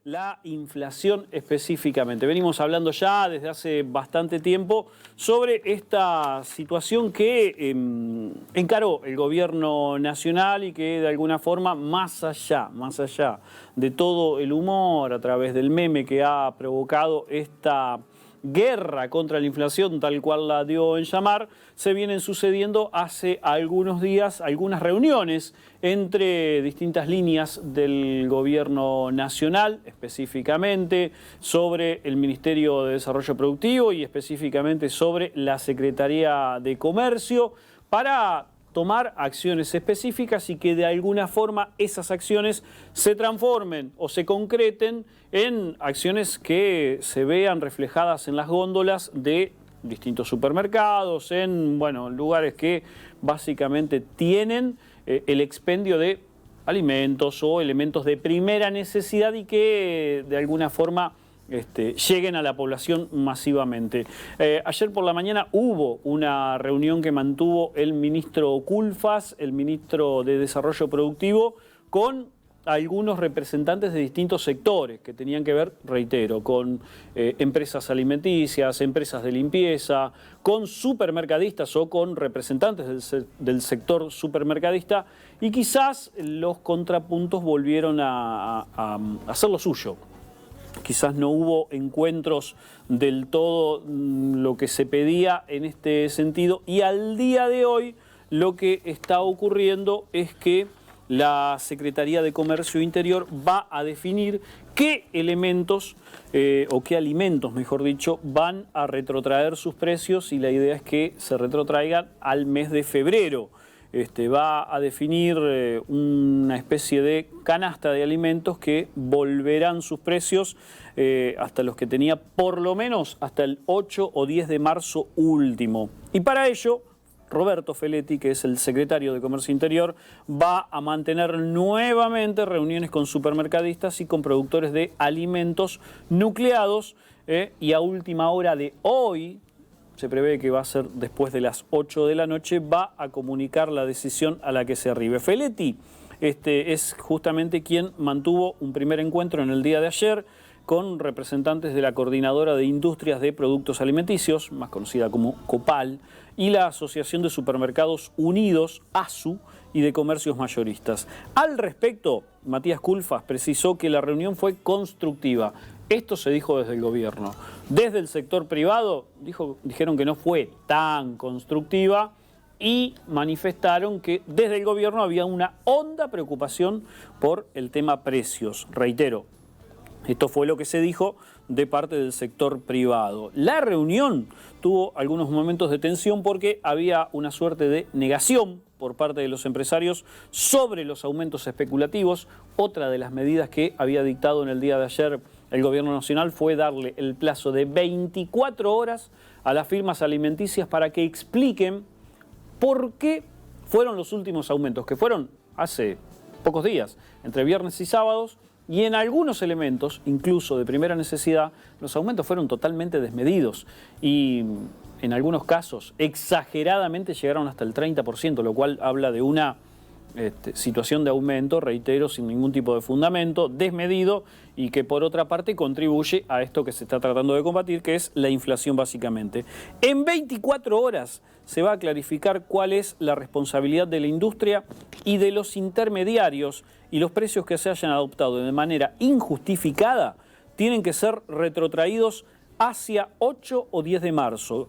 la inflación específicamente. Venimos hablando ya desde hace bastante tiempo sobre esta situación que encaró el gobierno nacional y que de alguna forma, más allá de todo el humor a través del meme que ha provocado esta guerra contra la inflación, tal cual la dio en llamar, se vienen sucediendo hace algunos días algunas reuniones entre distintas líneas del gobierno nacional, específicamente sobre el Ministerio de Desarrollo Productivo y específicamente sobre la Secretaría de Comercio, para tomar acciones específicas y que de alguna forma esas acciones se transformen o se concreten en acciones que se vean reflejadas en las góndolas de distintos supermercados, en lugares que básicamente tienen el expendio de alimentos o elementos de primera necesidad y que de alguna forma lleguen a la población masivamente. Ayer por la mañana hubo una reunión que mantuvo el ministro Culfas, el ministro de Desarrollo Productivo, con algunos representantes de distintos sectores que tenían que ver, reitero, con empresas alimenticias, empresas de limpieza, con supermercadistas o con representantes del sector supermercadista, y quizás los contrapuntos volvieron a hacer lo suyo. Quizás no hubo encuentros del todo lo que se pedía en este sentido, y al día de hoy lo que está ocurriendo es que la Secretaría de Comercio Interior va a definir qué elementos o qué alimentos, mejor dicho, van a retrotraer sus precios, y la idea es que se retrotraigan al mes de febrero. Va a definir una especie de canasta de alimentos que volverán sus precios hasta los que tenía por lo menos hasta el 8 o 10 de marzo último. Y para ello, Roberto Feletti, que es el secretario de Comercio Interior, va a mantener nuevamente reuniones con supermercadistas y con productores de alimentos nucleados, y a última hora de hoy, se prevé que va a ser después de las 8 de la noche, va a comunicar la decisión a la que se arribe. Feletti es justamente quien mantuvo un primer encuentro en el día de ayer con representantes de la Coordinadora de Industrias de Productos Alimenticios, más conocida como COPAL, y la Asociación de Supermercados Unidos, ASU, y de Comercios Mayoristas. Al respecto, Matías Culfas precisó que la reunión fue constructiva. Esto se dijo desde el gobierno. Desde el sector privado dijeron que no fue tan constructiva y manifestaron que desde el gobierno había una honda preocupación por el tema precios. Reitero, esto fue lo que se dijo de parte del sector privado. La reunión tuvo algunos momentos de tensión porque había una suerte de negación por parte de los empresarios sobre los aumentos especulativos. Otra de las medidas que había dictado en el día de ayer el gobierno nacional fue darle el plazo de 24 horas a las firmas alimenticias para que expliquen por qué fueron los últimos aumentos, que fueron hace pocos días, entre viernes y sábados, y en algunos elementos, incluso de primera necesidad, los aumentos fueron totalmente desmedidos y en algunos casos exageradamente llegaron hasta el 30%, lo cual habla de una situación de aumento, reitero, sin ningún tipo de fundamento, desmedido, y que por otra parte contribuye a esto que se está tratando de combatir, que es la inflación básicamente. En 24 horas se va a clarificar cuál es la responsabilidad de la industria y de los intermediarios, y los precios que se hayan adoptado de manera injustificada tienen que ser retrotraídos hacia 8 o 10 de marzo.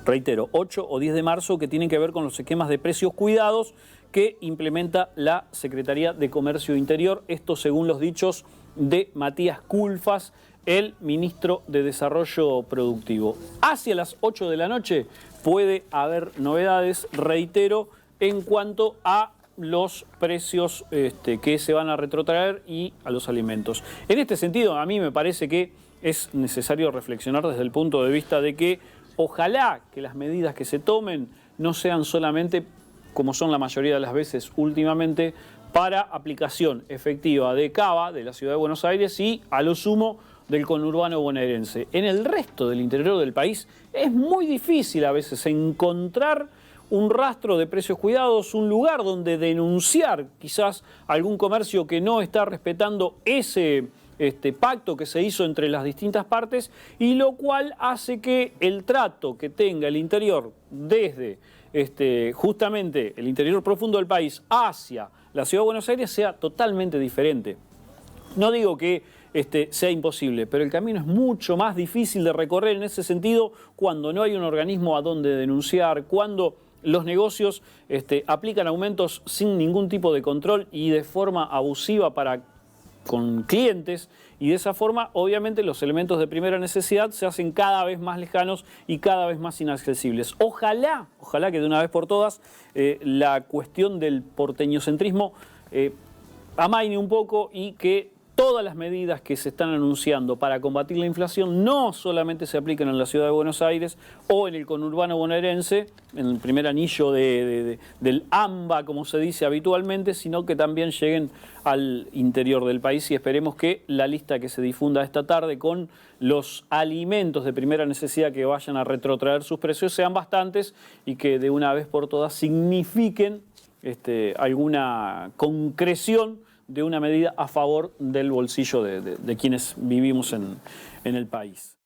Reitero, 8 o 10 de marzo, que tienen que ver con los esquemas de precios cuidados que implementa la Secretaría de Comercio Interior. Esto según los dichos de Matías Culfas, el ministro de Desarrollo Productivo. Hacia las 8 de la noche puede haber novedades, reitero, en cuanto a los precios que se van a retrotraer y a los alimentos. En este sentido, a mí me parece que es necesario reflexionar desde el punto de vista de que ojalá que las medidas que se tomen no sean solamente, como son la mayoría de las veces últimamente, para aplicación efectiva de Cava, de la Ciudad de Buenos Aires, y a lo sumo del conurbano bonaerense. En el resto del interior del país es muy difícil a veces encontrar un rastro de precios cuidados, un lugar donde denunciar quizás algún comercio que no está respetando ese pacto que se hizo entre las distintas partes, y lo cual hace que el trato que tenga el interior desde justamente el interior profundo del país hacia la Ciudad de Buenos Aires sea totalmente diferente. No digo que sea imposible, pero el camino es mucho más difícil de recorrer en ese sentido cuando no hay un organismo a donde denunciar, cuando los negocios aplican aumentos sin ningún tipo de control y de forma abusiva con clientes, y de esa forma obviamente los elementos de primera necesidad se hacen cada vez más lejanos y cada vez más inaccesibles. Ojalá que de una vez por todas la cuestión del porteñocentrismo amaine un poco y que todas las medidas que se están anunciando para combatir la inflación no solamente se apliquen en la Ciudad de Buenos Aires o en el conurbano bonaerense, en el primer anillo del AMBA, como se dice habitualmente, sino que también lleguen al interior del país, y esperemos que la lista que se difunda esta tarde con los alimentos de primera necesidad que vayan a retrotraer sus precios sean bastantes y que de una vez por todas signifiquen alguna concreción de una medida a favor del bolsillo de quienes vivimos en el país.